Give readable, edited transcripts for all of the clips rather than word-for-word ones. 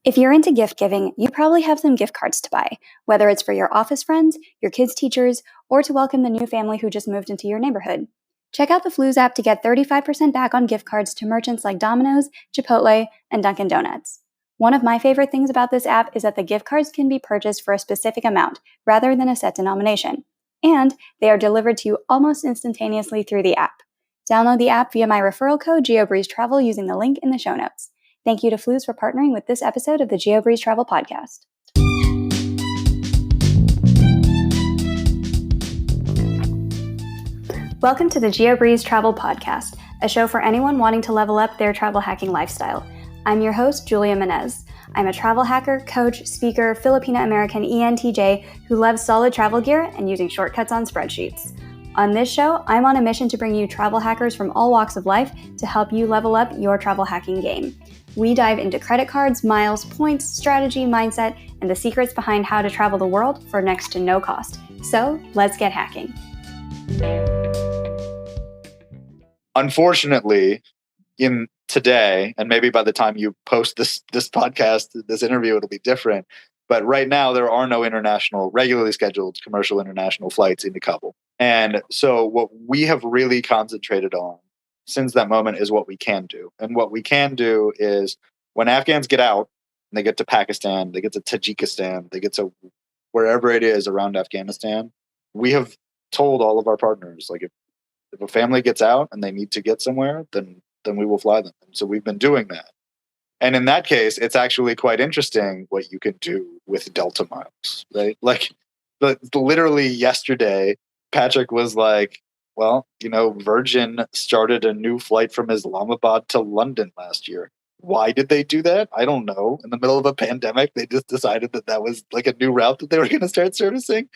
If you're into gift giving, you probably have some gift cards to buy, whether it's for your office friends, your kids' teachers, or to welcome the new family who just moved into your neighborhood. Check out the Flues app to get 35% back on gift cards to merchants like Domino's, Chipotle, and Dunkin' Donuts. One of my favorite things about this app is that the gift cards can be purchased for a specific amount rather than a set denomination. And they are delivered to you almost instantaneously through the app. Download the app via my referral code Geobreeze Travel using the link in the show notes. Thank you to Flues for partnering with this episode of the Geobreeze Travel Podcast. Welcome to the Geobreeze Travel Podcast, a show for anyone wanting to level up their travel hacking lifestyle. I'm your host, Julia Menez. I'm a travel hacker, coach, speaker, Filipino-American ENTJ who loves solid travel gear and using shortcuts on spreadsheets. On this show, I'm on a mission to bring you travel hackers from all walks of life to help you level up your travel hacking game. We dive into credit cards, miles, points, strategy, mindset, and the secrets behind how to travel the world for next to no cost. So let's get hacking. Unfortunately, in today, and maybe by the time you post this podcast, this interview, it'll be different. But right now, there are no international, regularly scheduled commercial international flights into Kabul. And so what we have really concentrated on since that moment is what we can do. And what we can do is when Afghans get out, and they get to Pakistan, they get to Tajikistan, they get to wherever it is around Afghanistan, we have told all of our partners, like if a family gets out and they need to get somewhere, then we will fly them. So we've been doing that. And in that case, it's actually quite interesting what you can do with Delta miles, right? Like literally yesterday, Patrick was like, well, Virgin started a new flight from Islamabad to London last year. Why did they do that? I don't know. In the middle of a pandemic, they just decided that was like a new route that they were going to start servicing.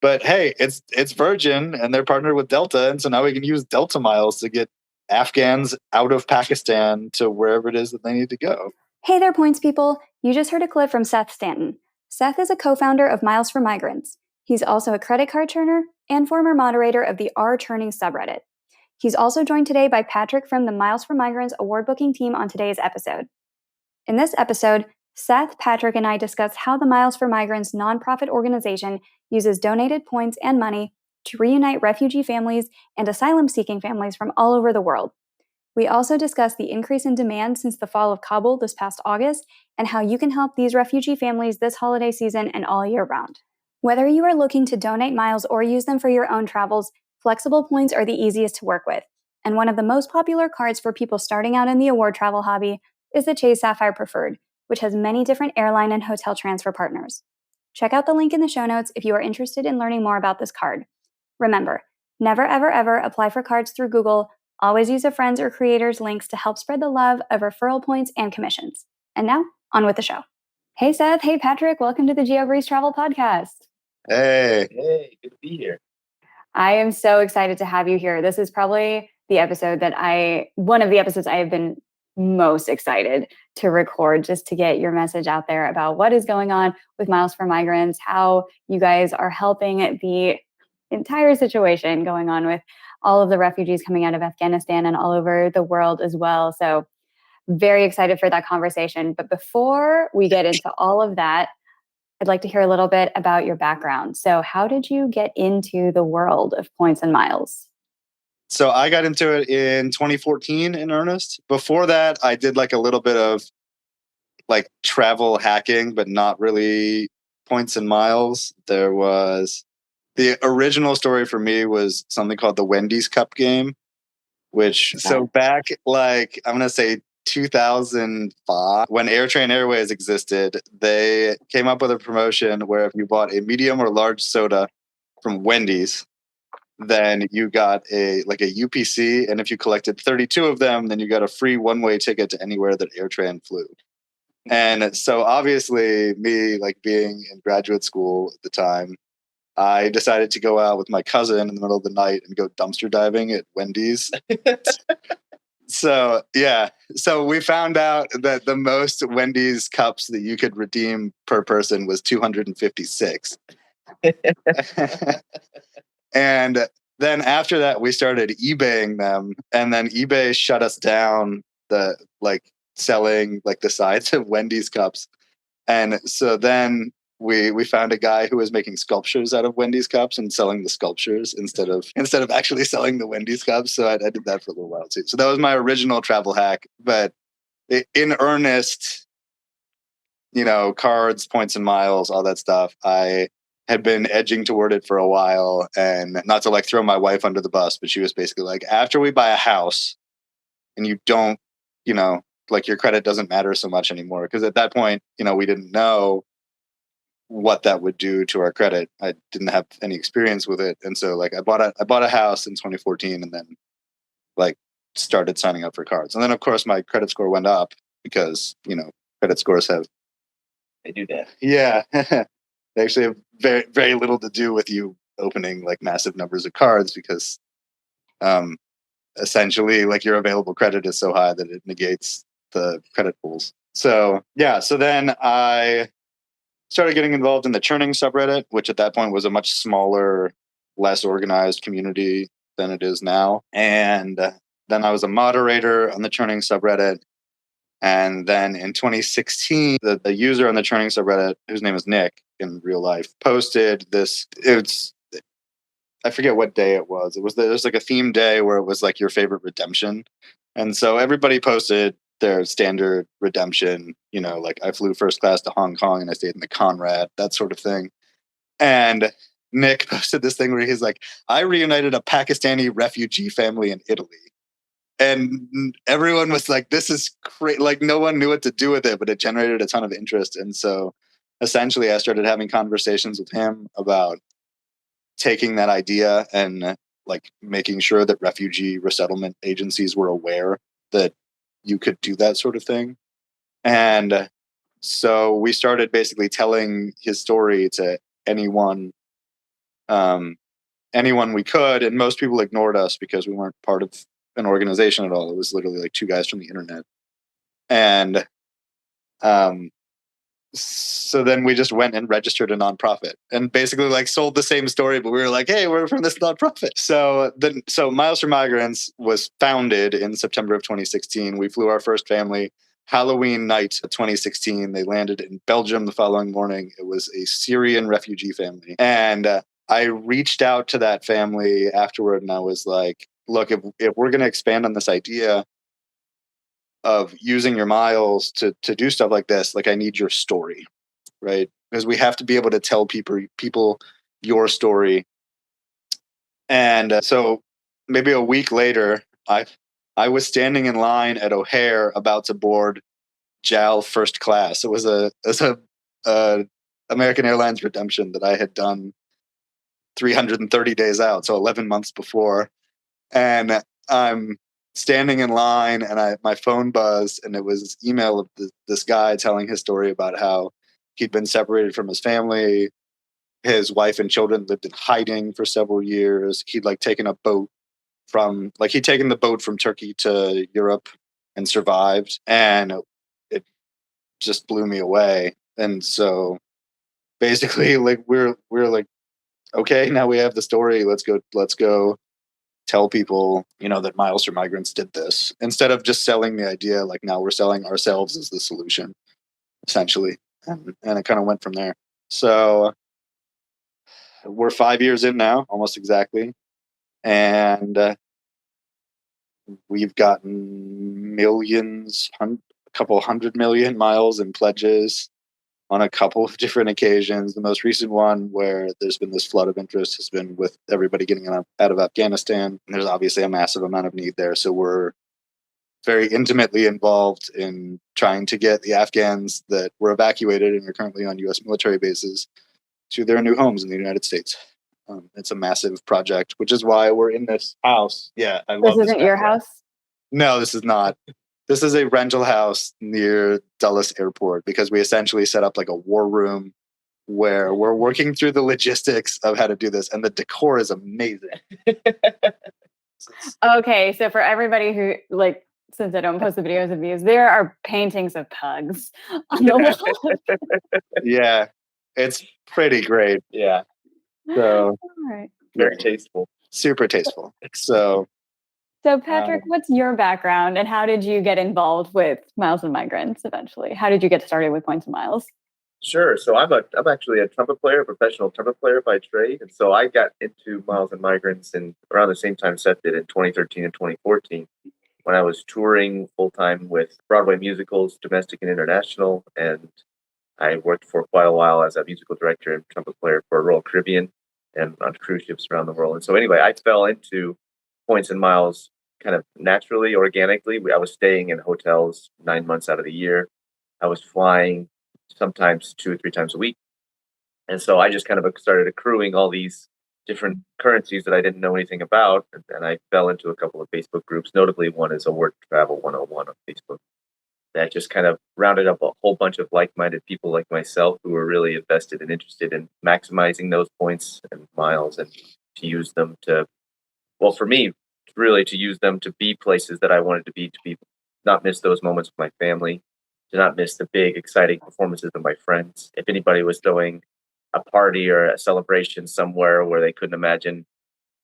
But hey, it's Virgin and they're partnered with Delta. And so now we can use Delta miles to get Afghans out of Pakistan to wherever it is that they need to go. Hey there, points people. You just heard a clip from Seth Stanton. Seth is a co-founder of Miles4Migrants. He's also a credit card churner and former moderator of the churning subreddit. He's also joined today by Patrick from the Miles4Migrants award booking team on today's episode. In this episode, Seth, Patrick, and I discuss how the Miles4Migrants nonprofit organization uses donated points and money to reunite refugee families and asylum-seeking families from all over the world. We also discuss the increase in demand since the fall of Kabul this past August and how you can help these refugee families this holiday season and all year round. Whether you are looking to donate miles or use them for your own travels, flexible points are the easiest to work with. And one of the most popular cards for people starting out in the award travel hobby is the Chase Sapphire Preferred, which has many different airline and hotel transfer partners. Check out the link in the show notes if you are interested in learning more about this card. Remember, never ever ever apply for cards through Google. Always use a friend's or creator's links to help spread the love of referral points and commissions. And now, on with the show. Hey Seth, hey Patrick, welcome to the Geobreeze Travel Podcast. Hey, good to be here. I am so excited to have you here. This is probably one of the episodes I have been most excited to record, just to get your message out there about what is going on with Miles4Migrants, how you guys are helping the entire situation going on with all of the refugees coming out of Afghanistan and all over the world as well. So very excited for that conversation. But before we get into all of that, I'd like to hear a little bit about your background. So how did you get into the world of points and miles? So I got into it in 2014 in earnest. Before that, I did like a little bit of like travel hacking, but not really points and miles. There was the original story for me was something called the Wendy's Cup game, which so back like I'm going to say 2005, when AirTrain Airways existed, they came up with a promotion where if you bought a medium or large soda from Wendy's, then you got a UPC, and if you collected 32 of them, then you got a free one-way ticket to anywhere that AirTran flew. And so obviously me, like being in graduate school at the time, I decided to go out with my cousin in the middle of the night and go dumpster diving at Wendy's. So we found out that the most Wendy's cups that you could redeem per person was 256. And then after that, we started eBaying them, and then eBay shut us down selling like the size of Wendy's cups. And so then we found a guy who was making sculptures out of Wendy's cups and selling the sculptures instead of actually selling the Wendy's cups. So I did that for a little while too. So that was my original travel hack. But in earnest, cards, points and miles, all that stuff, I had been edging toward it for a while. And not to throw my wife under the bus, but she was basically like, after we buy a house and you don't, your credit doesn't matter so much anymore. Because at that point, we didn't know what that would do to our credit. I didn't have any experience with it. And so I bought a house in 2014 and then started signing up for cards. And then of course my credit score went up because, credit scores they do that. Yeah. They actually have very, very little to do with you opening massive numbers of cards because essentially your available credit is so high that it negates the credit pools. So yeah, so then I started getting involved in the churning subreddit, which at that point was a much smaller, less organized community than it is now. And then I was a moderator on the churning subreddit. And then in 2016, the user on the churning subreddit, whose name is Nick in real life, posted this. I forget what day it was. There's a theme day where it was your favorite redemption. And so everybody posted their standard redemption, I flew first class to Hong Kong and I stayed in the Conrad, that sort of thing. And Nick posted this thing where he's like, I reunited a Pakistani refugee family in Italy. And everyone was like, this is great. No one knew what to do with it, but it generated a ton of interest. And so essentially I started having conversations with him about taking that idea and making sure that refugee resettlement agencies were aware that you could do that sort of thing. And so we started basically telling his story to anyone we could. And most people ignored us because we weren't part of an organization at all. It was literally two guys from the internet. And so then we just went and registered a nonprofit and basically sold the same story, but we were like, hey, we're from this nonprofit. So Miles4Migrants was founded in September of 2016. We flew our first family Halloween night of 2016. They landed in Belgium the following morning. It was a Syrian refugee family. And I reached out to that family afterward and I was like, look, if we're going to expand on this idea of using your miles to do stuff like this, I need your story, right? Because we have to be able to tell people your story. And so maybe a week later, I was standing in line at O'Hare about to board JAL first class. It was a American Airlines redemption that I had done 330 days out, so 11 months before. And I'm standing in line and my phone buzzed and it was this email of this guy telling his story about how he'd been separated from his family. His wife and children lived in hiding for several years. He'd taken the boat from Turkey to Europe and survived. And it just blew me away. And so basically we're like, okay, now we have the story. Let's go tell people, that Miles4Migrants did this instead of just selling the idea. Now we're selling ourselves as the solution, essentially. And it kind of went from there. So we're 5 years in now, almost exactly. And we've gotten millions, a couple 100 million miles in pledges on a couple of different occasions. The most recent one where there's been this flood of interest has been with everybody getting out of Afghanistan. And there's obviously a massive amount of need there. So we're very intimately involved in trying to get the Afghans that were evacuated and are currently on U.S. military bases to their new homes in the United States. It's a massive project, which is why we're in this house. Yeah, I love this. This isn't your house? No, this is not. This is a rental house near Dulles Airport because we essentially set up a war room where we're working through the logistics of how to do this. And the decor is amazing. Okay, so for everybody who, since I don't post the videos of these, there are paintings of pugs on the wall. Yeah, it's pretty great. Yeah. So, all right. Very tasteful. Super tasteful. So Patrick, what's your background and how did you get involved with Miles4Migrants eventually? How did you get started with Points and Miles? Sure. So I'm actually a trumpet player, a professional trumpet player by trade, and so I got into Miles4Migrants and around the same time Seth did in 2013 and 2014 when I was touring full time with Broadway musicals, domestic and international, and I worked for quite a while as a musical director and trumpet player for Royal Caribbean and on cruise ships around the world. And so anyway, I fell into Points and Miles kind of naturally, organically. I was staying in hotels 9 months out of the year. I was flying sometimes 2 or 3 times a week. And so I just kind of started accruing all these different currencies that I didn't know anything about. And I fell into a couple of Facebook groups. Notably, one is Award Travel 101 on Facebook that just kind of rounded up a whole bunch of like-minded people like myself who were really invested and interested in maximizing those points and miles and to use them to, well, for me, really to use them to be places that I wanted to be not miss those moments with my family, to not miss the big, exciting performances of my friends. If anybody was throwing a party or a celebration somewhere where they couldn't imagine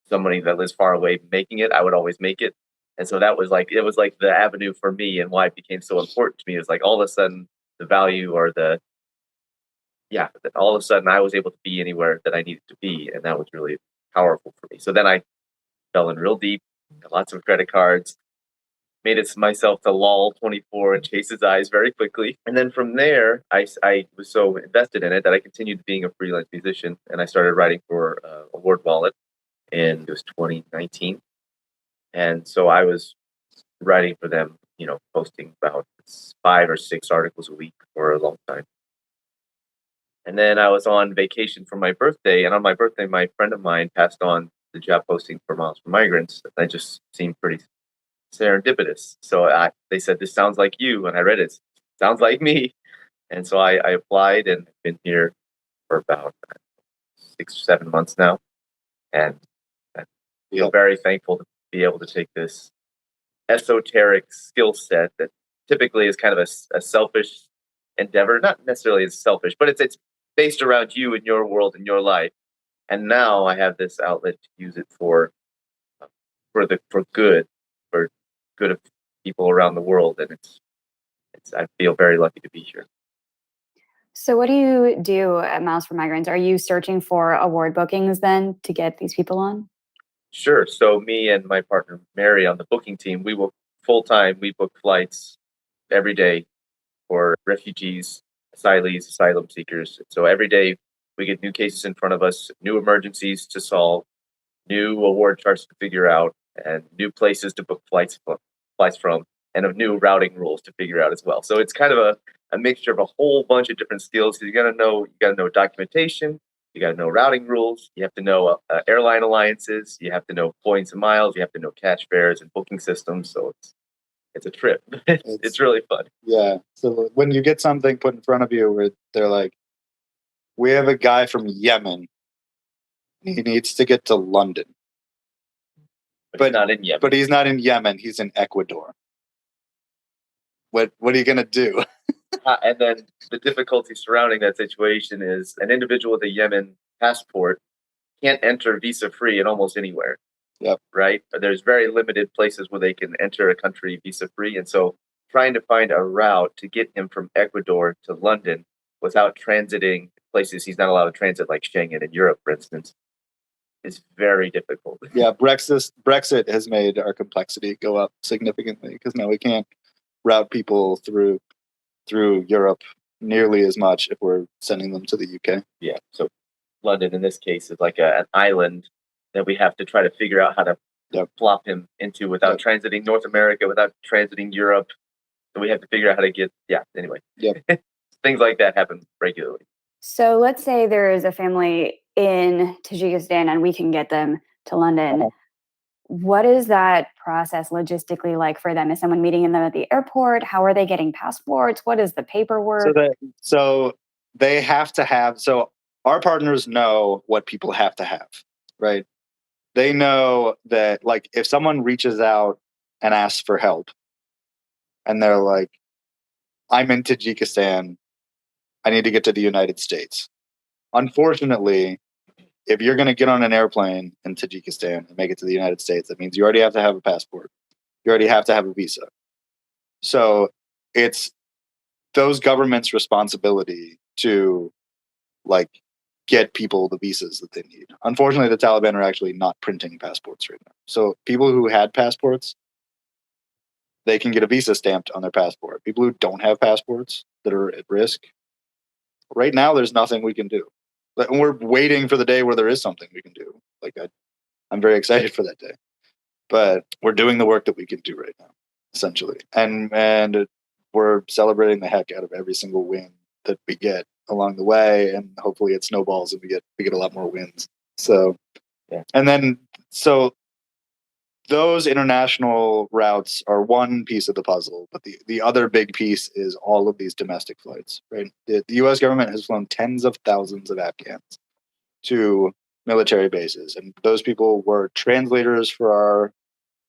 somebody that lives far away making it, I would always make it. And so that was like it was like the avenue for me and why it became so important to me is like all of a sudden the value or the yeah, that all of a sudden I was able to be anywhere that I needed to be. And that was really powerful for me. So then I fell in real deep, got lots of credit cards, made it myself to lol 24 and chase his eyes very quickly. And then from there, I was so invested in it that I continued being a freelance musician and I started writing for Award Wallet in it was 2019. And so I was writing for them, posting about 5 or 6 articles a week for a long time. And then I was on vacation for my birthday, and on my birthday, my friend of mine passed on the job posting for Miles4Migrants. That just seemed pretty serendipitous. So they said, "This sounds like you," and I read it. Sounds like me, and so I applied and been here for about 6 or 7 months now, and I feel very thankful to be able to take this esoteric skill set that typically is kind of a selfish endeavor, not necessarily as selfish, but it's based around you and your world and your life. And now I have this outlet to use it for good, for good of people around the world, and it's I feel very lucky to be here. So, what do you do at Miles4Migrants? Are you searching for award bookings then to get these people on? Sure. So me and my partner Mary on the booking team, we work full time. We book flights every day for refugees, asylees, asylum seekers. So every day we get new cases in front of us, new emergencies to solve, new award charts to figure out, and new places to book flights from, and of new routing rules to figure out as well. So it's kind of a mixture of a whole bunch of different skills. You got to know documentation, you got to know routing rules, you have to know airline alliances, you have to know points and miles, you have to know catch fares and booking systems. So it's a trip. It's really fun. Yeah. So when you get something put in front of you where they're like, we have a guy from Yemen. He needs to get to London. But not in Yemen. But he's not in Yemen. He's in Ecuador. What are you going to do? And then the difficulty surrounding that situation is an individual with a Yemen passport can't enter visa free in almost anywhere. Yep. Right? There's very limited places where they can enter a country visa free. And so trying to find a route to get him from Ecuador to London without transiting places he's not allowed to transit, like Schengen in Europe, for instance, is very difficult. Yeah, Brexit has made our complexity go up significantly because now we can't route people through Europe nearly as much if we're sending them to the UK. Yeah, so London in this case is like an island that we have to try to figure out how to plop him into without transiting North America, without transiting Europe. And we have to figure out how to get, anyway. Things like that happen regularly. So let's say there is a family in Tajikistan and we can get them to London. What is that process logistically like for them? Is someone meeting them at the airport? How are they getting passports? What is the paperwork? So they have to have. So our partners know what people have to have, right? They know that, like, if someone reaches out and asks for help, and they're like, "I'm in Tajikistan. I need to get to the United States." Unfortunately, if you're going to get on an airplane in Tajikistan and make it to the United States, that means you already have to have a passport. You already have to have a visa. So it's those governments' responsibility to like get people the visas that they need. Unfortunately, the Taliban are actually not printing passports right now. So people who had passports, they can get a visa stamped on their passport. People who don't have passports that are at risk, right now there's nothing we can do. But we're waiting for the day where there is something we can do. I'm very excited for that day. But we're doing the work that we can do right now, essentially. And we're celebrating the heck out of every single win that we get along the way, and hopefully it snowballs and we get a lot more wins. So yeah. And then so those international routes are one piece of the puzzle, but the other big piece is all of these domestic flights, right? The US government has flown tens of thousands of Afghans to military bases, and those people were translators for our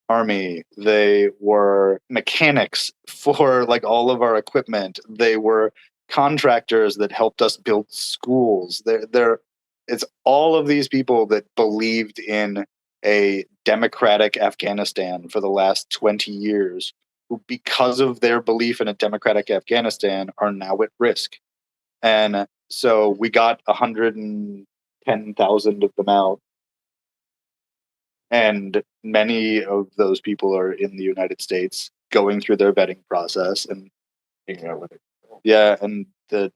army. They were mechanics for like all of our equipment. They were contractors that helped us build schools. It's all of these people that believed in a democratic Afghanistan for the last 20 years, who, because of their belief in a democratic Afghanistan, are now at risk. And so we got 110,000 of them out. And many of those people are in the United States going through their vetting process and figuring out what it. Yeah, and the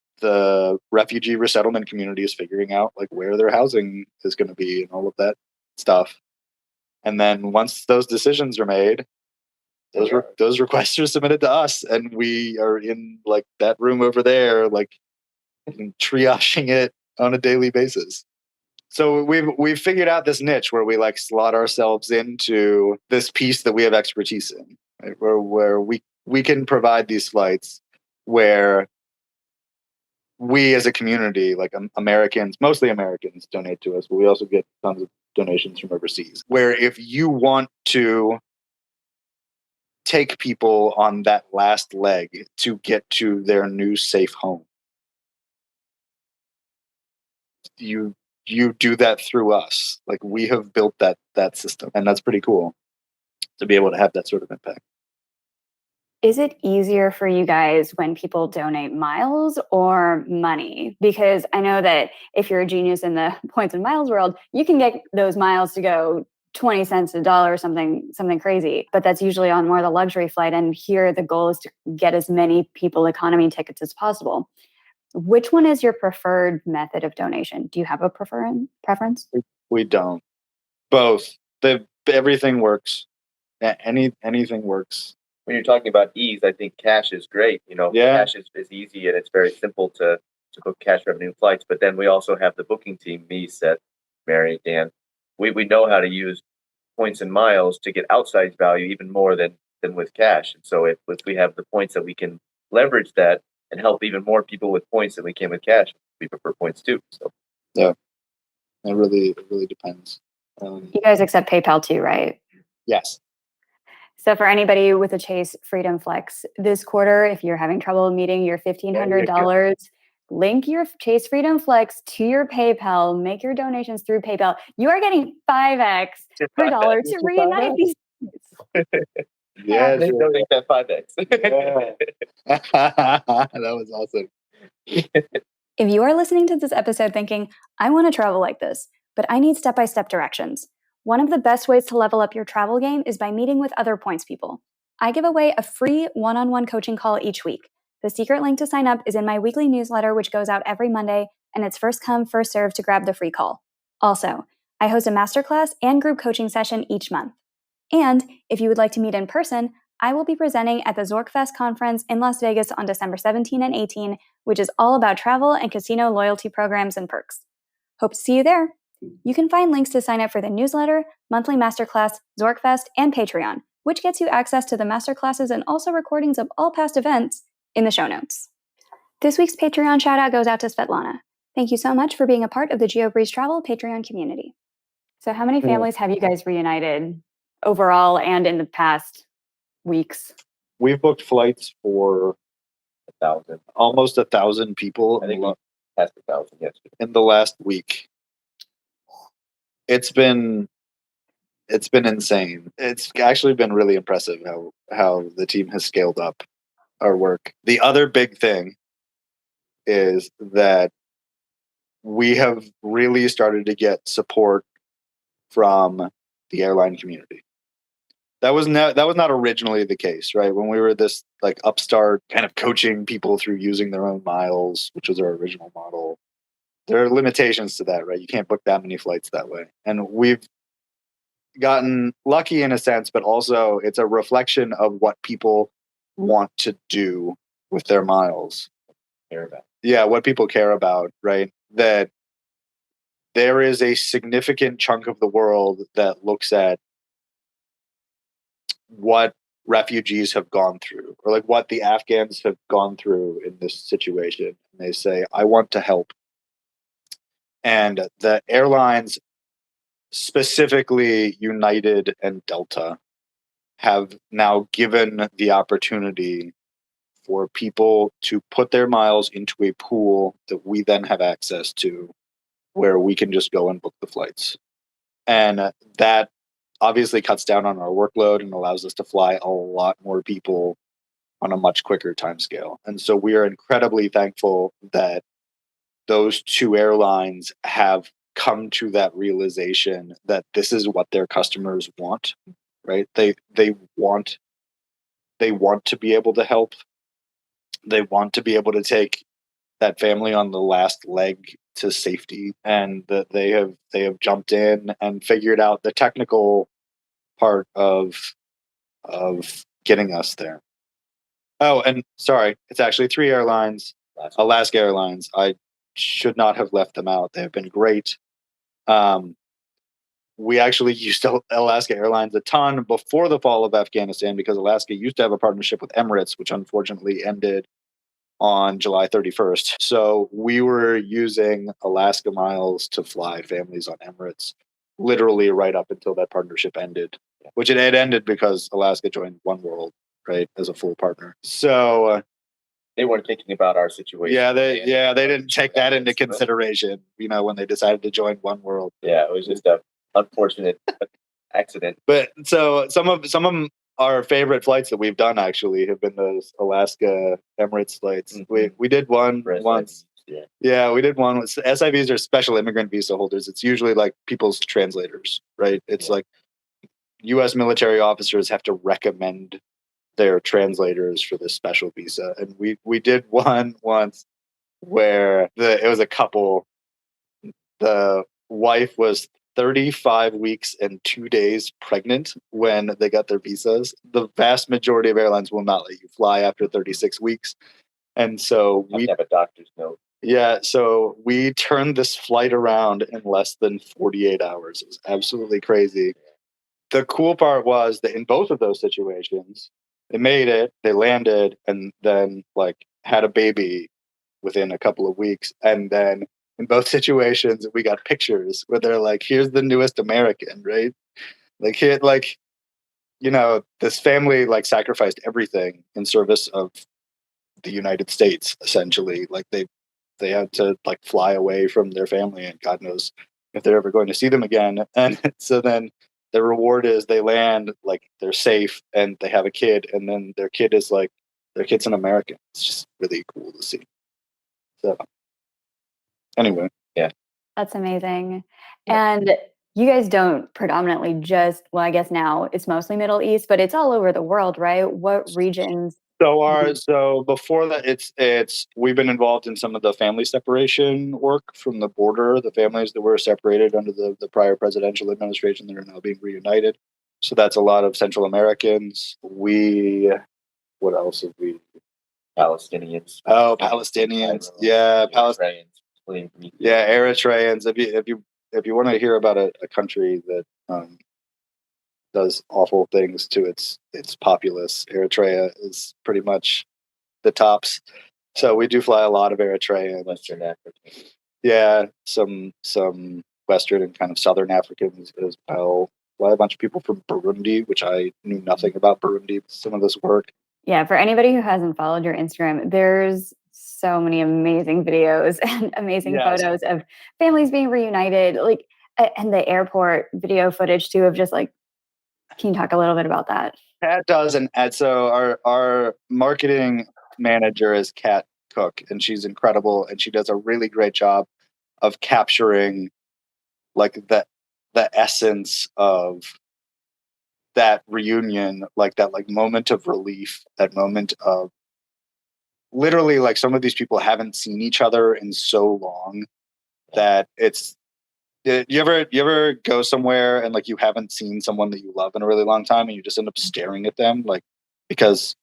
refugee resettlement community is figuring out like where their housing is going to be and all of that stuff. And then once those decisions are made, those requests are submitted to us, and we are in like that room over there, like triaging it on a daily basis. So we've figured out this niche where we like slot ourselves into this piece that we have expertise in, right? Where we can provide these flights where we as a community, like Americans, mostly Americans, donate to us, but we also get tons of donations from overseas. Where if you want to take people on that last leg to get to their new safe home, you do that through us. Like we have built that system, and that's pretty cool to be able to have that sort of impact. Is it easier for you guys when people donate miles or money? Because I know that if you're a genius in the points and miles world, you can get those miles to go 20 cents a dollar or something crazy. But that's usually on more the luxury flight. And here the goal is to get as many people economy tickets as possible. Which one is your preferred method of donation? Do you have a preference? We don't. Both. Everything works. Anything works. When you're talking about ease, I think cash is great. Cash is easy and it's very simple to book cash revenue flights. But then we also have the booking team, me, Seth, Mary, Dan. We know how to use points and miles to get outside value even more than with cash. And so if we have the points that we can leverage that and help even more people with points than we can with cash, we prefer points too. So yeah, it really depends. You guys accept PayPal too, right? Yes. So for anybody with a Chase Freedom Flex this quarter, if you're having trouble meeting your $1,500, link your Chase Freedom Flex to your PayPal, make your donations through PayPal. You are getting 5x per dollar to reunite these. Yeah, they donate that 5x. That was awesome. If you are listening to this episode thinking, I want to travel like this, but I need step-by-step directions, one of the best ways to level up your travel game is by meeting with other points people. I give away a free one-on-one coaching call each week. The secret link to sign up is in my weekly newsletter, which goes out every Monday, and it's first come, first served to grab the free call. Also, I host a masterclass and group coaching session each month. And if you would like to meet in person, I will be presenting at the Zorkfest conference in Las Vegas on December 17 and 18, which is all about travel and casino loyalty programs and perks. Hope to see you there. You can find links to sign up for the newsletter, monthly masterclass, Zorkfest, and Patreon, which gets you access to the masterclasses and also recordings of all past events in the show notes. This week's Patreon shoutout goes out to Svetlana. Thank you so much for being a part of the Geobreeze Travel Patreon community. So how many families have you guys reunited overall and in the past weeks? We've booked flights for 1,000, almost 1,000 people. I think we passed 1,000 yesterday. In the last week. It's been insane. It's actually been really impressive how the team has scaled up our work. The other big thing is that we have really started to get support from the airline community. That was not originally the case, right? When we were this like upstart kind of coaching people through using their own miles, which was our original model. There are limitations to that, right? You can't book that many flights that way. And we've gotten lucky in a sense, but also it's a reflection of what people want to do with their miles. Care about. Yeah, what people care about, right? That there is a significant chunk of the world that looks at what refugees have gone through, or like what the Afghans have gone through in this situation. And they say, I want to help. And the airlines, specifically United and Delta, have now given the opportunity for people to put their miles into a pool that we then have access to, where we can just go and book the flights. And that obviously cuts down on our workload and allows us to fly a lot more people on a much quicker timescale. And so we are incredibly thankful that those two airlines have come to that realization that this is what their customers want, right? They want to be able to help. They want to be able to take that family on the last leg to safety, and that they have jumped in and figured out the technical part of getting us there. Oh, and sorry, it's actually 3 airlines. Alaska Airlines. I should not have left them out. They have been great. We actually used Alaska Airlines a ton before the fall of Afghanistan, because Alaska used to have a partnership with Emirates, which unfortunately ended on July 31st. So we were using Alaska miles to fly families on Emirates literally right up until that partnership ended, which it had ended because Alaska joined One World, right, as a full partner. So they weren't thinking about our situation. They didn't take that into consideration, when they decided to join One World. Yeah, it was just a unfortunate accident. But so some of our favorite flights that we've done actually have been those Alaska Emirates flights. Mm-hmm. We did one once. Yeah, we did one with SIVs, are special immigrant visa holders. It's usually like people's translators, right? It's like U.S. military officers have to recommend their translators for this special visa. And we did one once where it was a couple. The wife was 35 weeks and 2 days pregnant when they got their visas. The vast majority of airlines will not let you fly after 36 weeks. And so we have a doctor's note. Yeah, so we turned this flight around in less than 48 hours. It was absolutely crazy. The cool part was that in both of those situations, they made it, they landed, and then had a baby within a couple of weeks. And then in both situations, we got pictures where they're like, here's the newest American, right? This family sacrificed everything in service of the United States, essentially. They had to fly away from their family, and God knows if they're ever going to see them again. And so then the reward is they land, they're safe, and they have a kid, and then their kid's an American. It's just really cool to see. So anyway, yeah. That's amazing. Yeah. And you guys don't predominantly I guess now it's mostly Middle East, but it's all over the world, right? What regions? So before that, we've been involved in some of the family separation work from the border, the families that were separated under the prior presidential administration that are now being reunited. So that's a lot of Central Americans. What else have we? Palestinians. Oh, Palestinians. Yeah, Palestinians. Yeah, Eritreans. If you want to hear about a country that does awful things to its populace, Eritrea is pretty much the tops. So we do fly a lot of Eritreans. Western Africa. Yeah, some Western and kind of Southern Africans as well. Fly a bunch of people from Burundi, which I knew nothing about Burundi. Some of this work. Yeah, for anybody who hasn't followed your Instagram, there's so many amazing videos and amazing photos of families being reunited, and the airport video footage too of just can you talk a little bit about that? Kat does, and so our marketing manager is Kat Cook, and she's incredible, and she does a really great job of capturing like the essence of that reunion, like that like moment of relief, that moment of literally like some of these people haven't seen each other in so long that it's you ever go somewhere and like you haven't seen someone that you love in a really long time and you just end up staring at them like because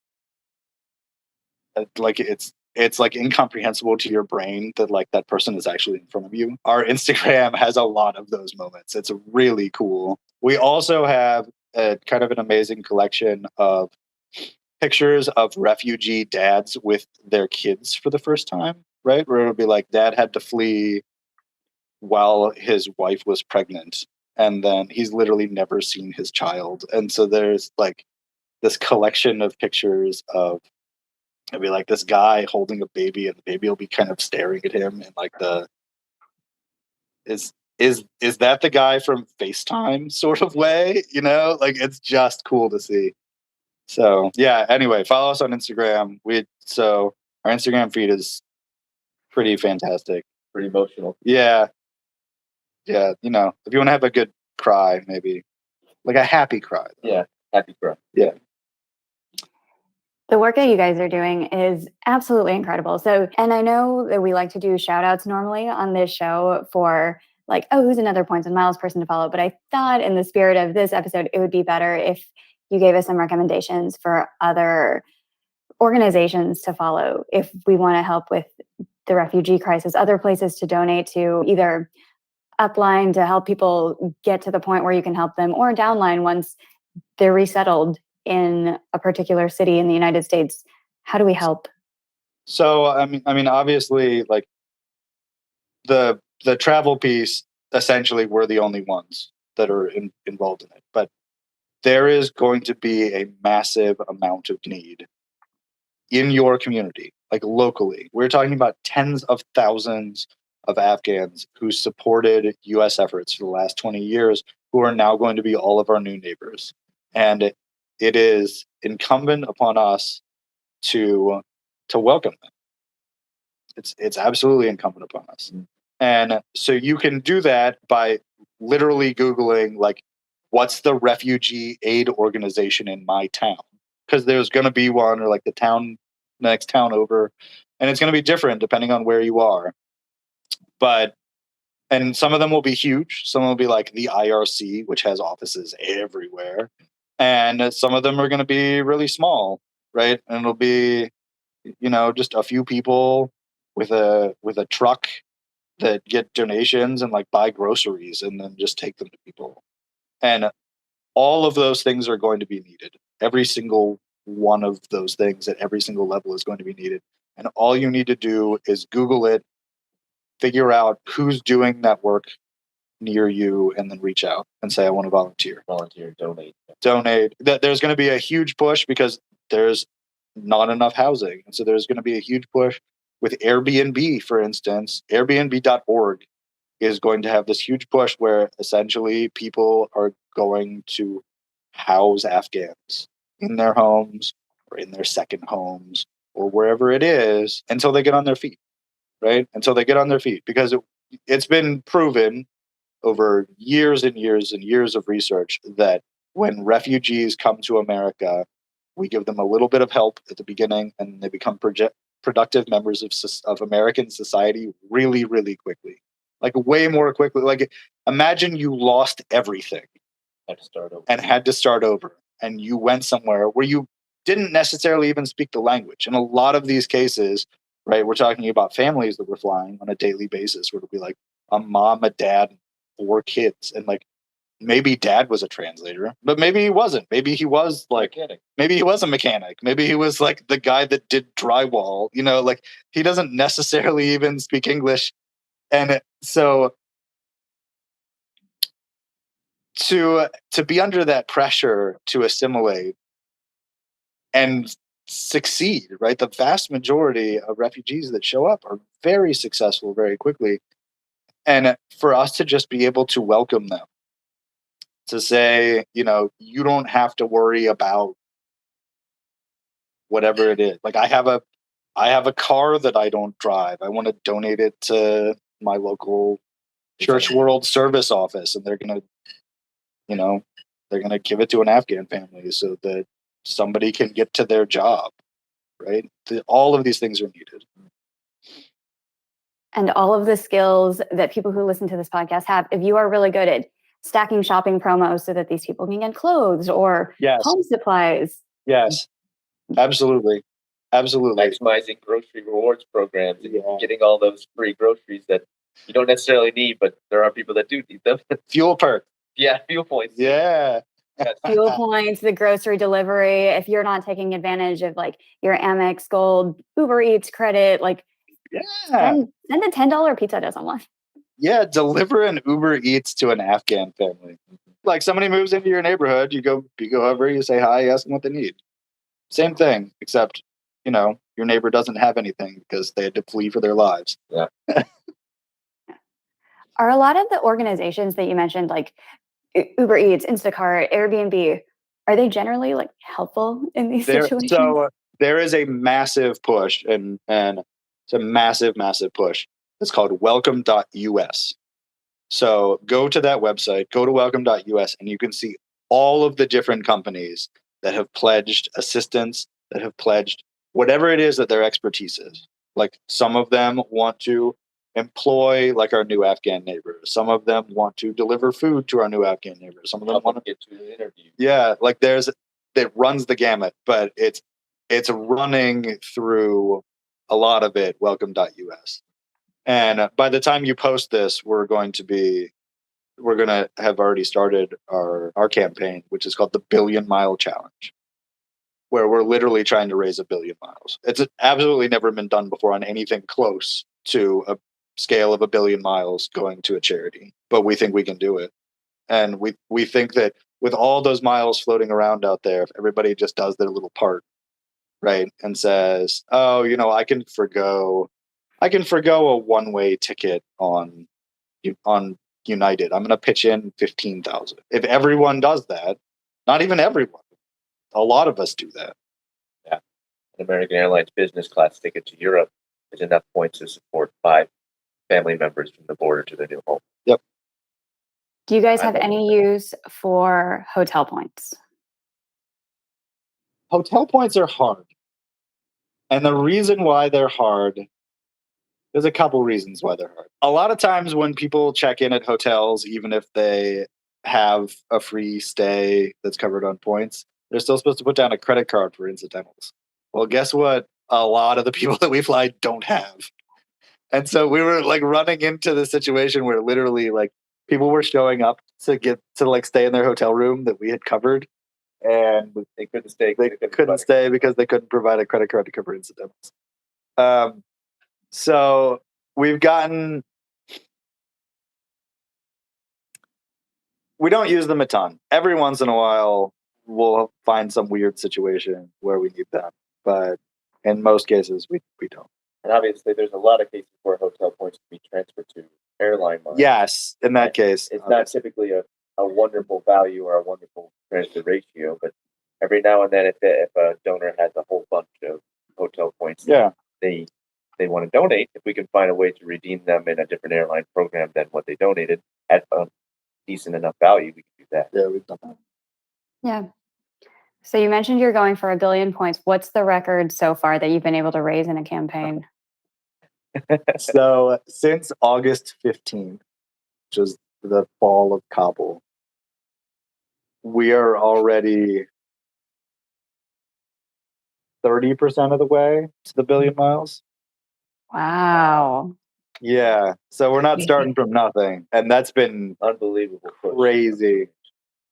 like it's like incomprehensible to your brain that like that person is actually in front of you. Our Instagram has a lot of those moments. It's really cool. We also have a kind of an amazing collection of pictures of refugee dads with their kids for the first time, right? Where it'll be like dad had to flee while his wife was pregnant and then he's literally never seen his child. And so there's like this collection of pictures of it'll be like this guy holding a baby and the baby will be kind of staring at him and like the is that the guy from FaceTime sort of way, you know? Like it's just cool to see. So yeah, anyway, follow us on Instagram. So our Instagram feed is pretty fantastic. Pretty emotional. Yeah. Yeah, you know, if you want to have a good cry, maybe. Like a happy cry. Yeah, happy cry. Yeah. The work that you guys are doing is absolutely incredible. So, and I know that we like to do shout outs normally on this show for like, oh, who's another Points and Miles person to follow? But I thought in the spirit of this episode, it would be better if you gave us some recommendations for other organizations to follow if we want to help with the refugee crisis, other places to donate to, either upline to help people get to the point where you can help them, or downline once they're resettled in a particular city in the United States. How do we help? So I mean obviously like the travel piece, essentially we're the only ones that are involved in it. But there is going to be a massive amount of need in your community, like locally. We're talking about tens of thousands of Afghans who supported US efforts for the last 20 years, who are now going to be all of our new neighbors. And it is incumbent upon us to welcome them. It's absolutely incumbent upon us. And so you can do that by literally Googling like what's the refugee aid organization in my town? Because there's going to be one, or like the next town over, and it's going to be different depending on where you are. But and some of them will be huge. Some will be like the IRC, which has offices everywhere, and some of them are going to be really small, right? And it'll be, you know, just a few people with a truck that get donations and like buy groceries and then just take them to people. And all of those things are going to be needed. Every single one of those things at every single level is going to be needed. And all you need to do is Google it, figure out who's doing that work near you, and then reach out and say, I want to volunteer. Volunteer, donate. Donate. There's going to be a huge push because there's not enough housing. And so there's going to be a huge push with Airbnb, for instance. Airbnb.org is going to have this huge push where essentially people are going to house Afghans in their homes or in their second homes or wherever it is until they get on their feet, right? Until they get on their feet. Because it's been proven over years and years and years of research that when refugees come to America, we give them a little bit of help at the beginning and they become productive members of American society really, really quickly. Like way more quickly. Like imagine you lost everything Had to start over. and had to start over, and you went somewhere where you didn't necessarily even speak the language. In a lot of these cases, right, we're talking about families that were flying on a daily basis where it'll be like a mom, a dad, 4 kids, and like maybe dad was a translator, but maybe he wasn't. Maybe he was like, maybe he was a mechanic. Maybe he was like the guy that did drywall, you know, like he doesn't necessarily even speak English. And so to be under that pressure to assimilate and succeed, right? The vast majority of refugees that show up are very successful very quickly. And for us to just be able to welcome them, to say, you know, you don't have to worry about whatever it is. Like I have a car that I don't drive. I want to donate it to my local Church World Service office, and they're gonna give it to an Afghan family so that somebody can get to their job. Right? All of these things are needed. And all of the skills that people who listen to this podcast have, if you are really good at stacking shopping promos so that these people can get clothes or home supplies. Yes, absolutely. Maximizing grocery rewards programs and getting all those free groceries that you don't necessarily need, but there are people that do need them. Fuel perk. Yeah, fuel points. Yeah. Fuel points, the grocery delivery. If you're not taking advantage of like your Amex Gold, Uber Eats credit, like send a $10 pizza to someone. Yeah, deliver an Uber Eats to an Afghan family. Like somebody moves into your neighborhood, you go over, you say hi, you ask them what they need. Same thing, except your neighbor doesn't have anything because they had to flee for their lives. Yeah. Are a lot of the organizations that you mentioned, like Uber Eats, Instacart, Airbnb, are they generally like helpful in these situations? So there is a massive push, and it's a massive push. It's called welcome.us. So go to that website, go to welcome.us, and you can see all of the different companies that have pledged assistance, that have pledged whatever it is that their expertise is. Like some of them want to employ like our new Afghan neighbors. Some of them want to deliver food to our new Afghan neighbors. Some of them want to get to an interview. Yeah, like it runs the gamut, but it's running through a lot of it, welcome.us. And by the time you post this, we're going to have already started our campaign, which is called the Billion Mile Challenge, where we're literally trying to raise 1 billion miles. It's absolutely never been done before on anything close to a scale of 1 billion miles going to a charity, but we think we can do it. And we think that with all those miles floating around out there, if everybody just does their little part, right, and says, oh, I can forgo a one-way ticket on United. I'm going to pitch in 15,000. If everyone does that, not even everyone, a lot of us do that. Yeah, an American Airlines business class ticket to Europe is enough points to support 5 family members from the border to their new home. Yep. Do you guys have any use for hotel points? Hotel points are hard. And the reason why they're hard, there's a couple reasons why they're hard. A lot of times when people check in at hotels, even if they have a free stay that's covered on points, they're still supposed to put down a credit card for incidentals. Well, guess what? A lot of the people that we fly don't have. And so we were like running into the situation where literally like people were showing up to like stay in their hotel room that we had covered, and they couldn't stay. They couldn't stay because they couldn't provide a credit card to cover incidentals. So we don't use them a ton. Every once in a while, we'll find some weird situation where we need them, but in most cases, we don't. And obviously, there's a lot of cases where hotel points can be transferred to airline miles. Yes, in that case. It's not typically a wonderful value or a wonderful transfer ratio, but every now and then, if a donor has a whole bunch of hotel points, they want to donate, if we can find a way to redeem them in a different airline program than what they donated at a decent enough value, we can do that. Yeah, we've done that. Yeah. So you mentioned you're going for 1 billion points. What's the record so far that you've been able to raise in a campaign? So since August 15th, which is the fall of Kabul, we are already 30% of the way to the 1 billion miles. Wow. Yeah. So we're not starting from nothing. And that's been unbelievable. Crazy.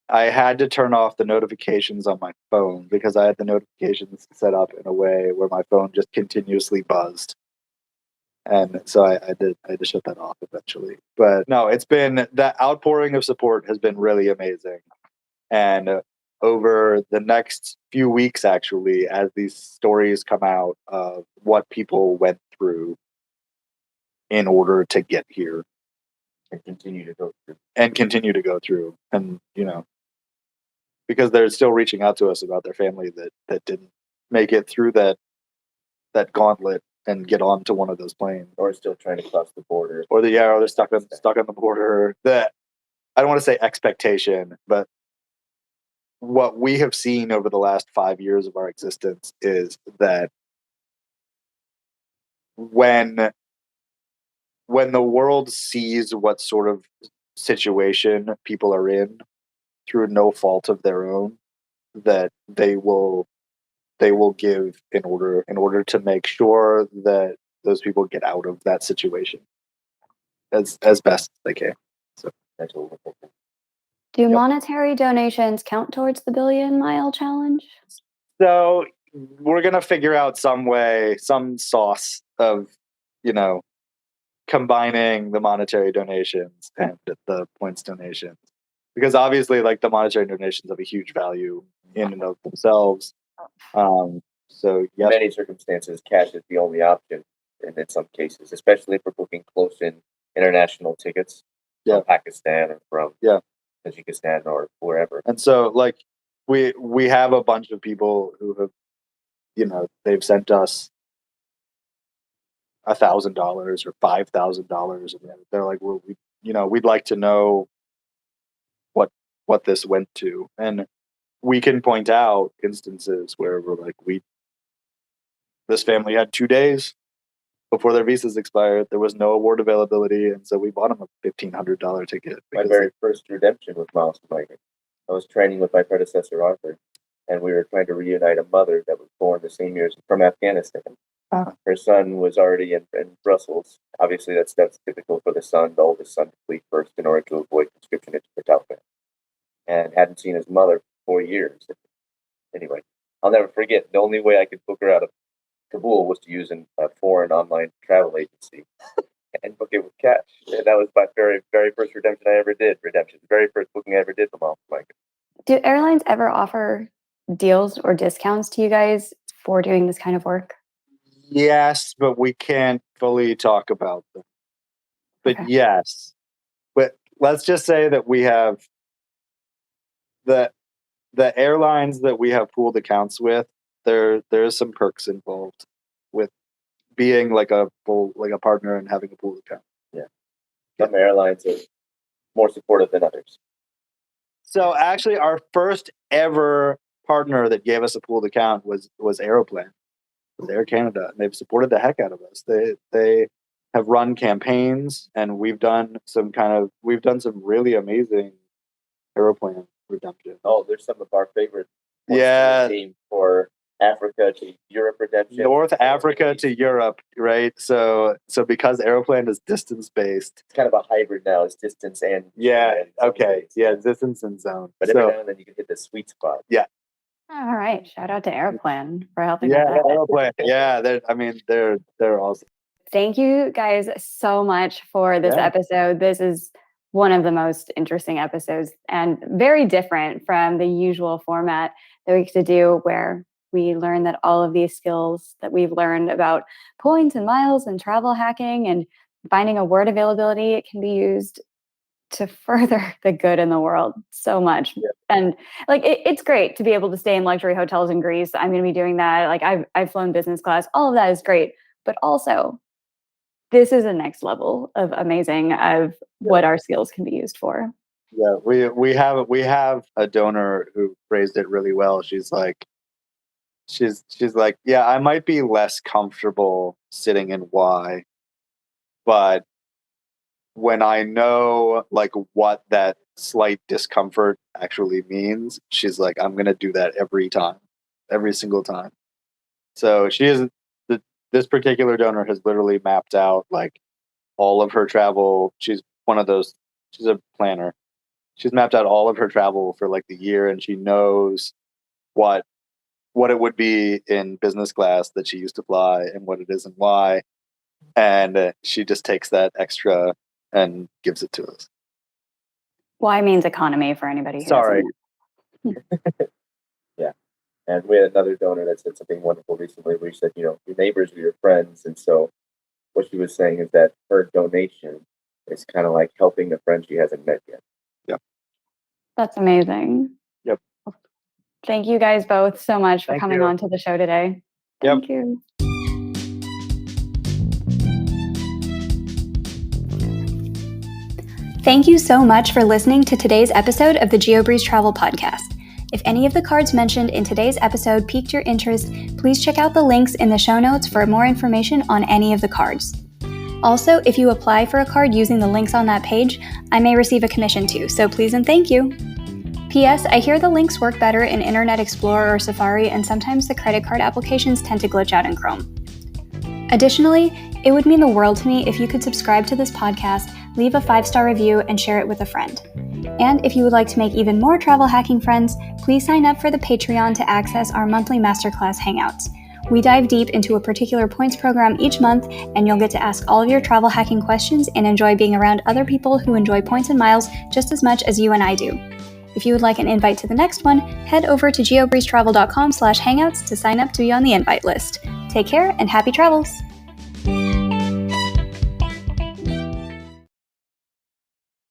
I had to turn off the notifications on my phone because I had the notifications set up in a way where my phone just continuously buzzed. And so I had to shut that off eventually. But no, that outpouring of support has been really amazing. And over the next few weeks, actually, as these stories come out of what people went through in order to get here and continue to go through. And, because they're still reaching out to us about their family that didn't make it through that gauntlet and get onto one of those planes, or still trying to cross the border, or they're stuck on the border. That I don't want to say expectation, but what we have seen over the last 5 years of our existence is that when the world sees what sort of situation people are in through no fault of their own, that they will give in order to make sure that those people get out of that situation as best as they can. So that's a wonderful thing. Do monetary donations count towards the billion mile challenge? So we're gonna figure out some sauce of, combining the monetary donations and the points donations, because obviously, like, the monetary donations have a huge value in and of themselves. So yes, in many circumstances, cash is the only option, and in some cases, especially for booking close-in international tickets from Pakistan or from Tajikistan or wherever. And so, like, we have a bunch of people who have, they've sent us $1,000 or $5,000, and they're like, well, we'd like to know what this went to, and we can point out instances where we're like, this family had 2 days before their visas expired. There was no award availability, and so we bought them a $1,500 ticket. My very first redemption with Miles4Migrants. I was training with my predecessor Arthur, and we were trying to reunite a mother that was born the same year from Afghanistan. Her son was already in Brussels. Obviously, that's typical for the oldest son, to flee first in order to avoid conscription into the Taliban, and hadn't seen his mother for 4 years. Anyway, I'll never forget, the only way I could book her out of Kabul was to use a foreign online travel agency and book it with cash. And that was my very, very first redemption I ever did. Very first booking I ever did for Miles4Migrants. Do airlines ever offer deals or discounts to you guys for doing this kind of work? Yes, but we can't fully talk about them. But yes, but let's just say that we have the airlines that we have pooled accounts with. There's some perks involved with being like a partner and having a pooled account. Yeah, some airlines are more supportive than others. So actually, our first ever partner that gave us a pooled account was Aeroplan, was Air Canada, and they've supported the heck out of us. They have run campaigns, and we've done some really amazing Aeroplan redemption. Oh, there's some of our favorite. Team for Africa to Europe redemption. North Africa to Europe, right? So because Aeroplan is distance based, it's kind of a hybrid now. It's distance and distance and zone. But every now and then you can hit the sweet spot. Yeah. All right. Shout out to Aeroplan for helping with that. Yeah, Aeroplan. Yeah, they're awesome. Thank you guys so much for this episode. This is one of the most interesting episodes and very different from the usual format that we get to do, where we learn that all of these skills that we've learned about points and miles and travel hacking and finding a word availability, it can be used to further the good in the world so much. Yeah. And like, it's great to be able to stay in luxury hotels in Greece. I'm going to be doing that. Like, I've flown business class. All of that is great. But also, this is a next level of amazing of what our skills can be used for. Yeah, we have a donor who phrased it really well. She's like, yeah, I might be less comfortable sitting in Y, but when I know like what that slight discomfort actually means, she's like, I'm gonna do that every single time. So this particular donor has literally mapped out like all of her travel. She's a planner. She's mapped out all of her travel for like the year, and she knows what it would be in business class that she used to fly and what it is and why. And she just takes that extra and gives it to us. Y means economy for anybody who Sorry. Yeah. And we had another donor that said something wonderful recently where she said, your neighbors are your friends. And so what she was saying is that her donation is kind of like helping a friend she hasn't met yet. Yep. That's amazing. Yep. Thank you guys both so much for Thank coming you. on to the show today. Yep. Thank you. Thank you so much for listening to today's episode of the Geobreeze Travel Podcast. If any of the cards mentioned in today's episode piqued your interest, please check out the links in the show notes for more information on any of the cards. Also, if you apply for a card using the links on that page, I may receive a commission too, so please and thank you. P.S. I hear the links work better in Internet Explorer or Safari, and sometimes the credit card applications tend to glitch out in Chrome. Additionally, it would mean the world to me if you could subscribe to this podcast, leave a 5-star review, and share it with a friend. And if you would like to make even more travel hacking friends, please sign up for the Patreon to access our monthly masterclass hangouts. We dive deep into a particular points program each month, and you'll get to ask all of your travel hacking questions and enjoy being around other people who enjoy points and miles just as much as you and I do. If you would like an invite to the next one, head over to geobreezetravel.com/hangouts to sign up to be on the invite list. Take care and happy travels!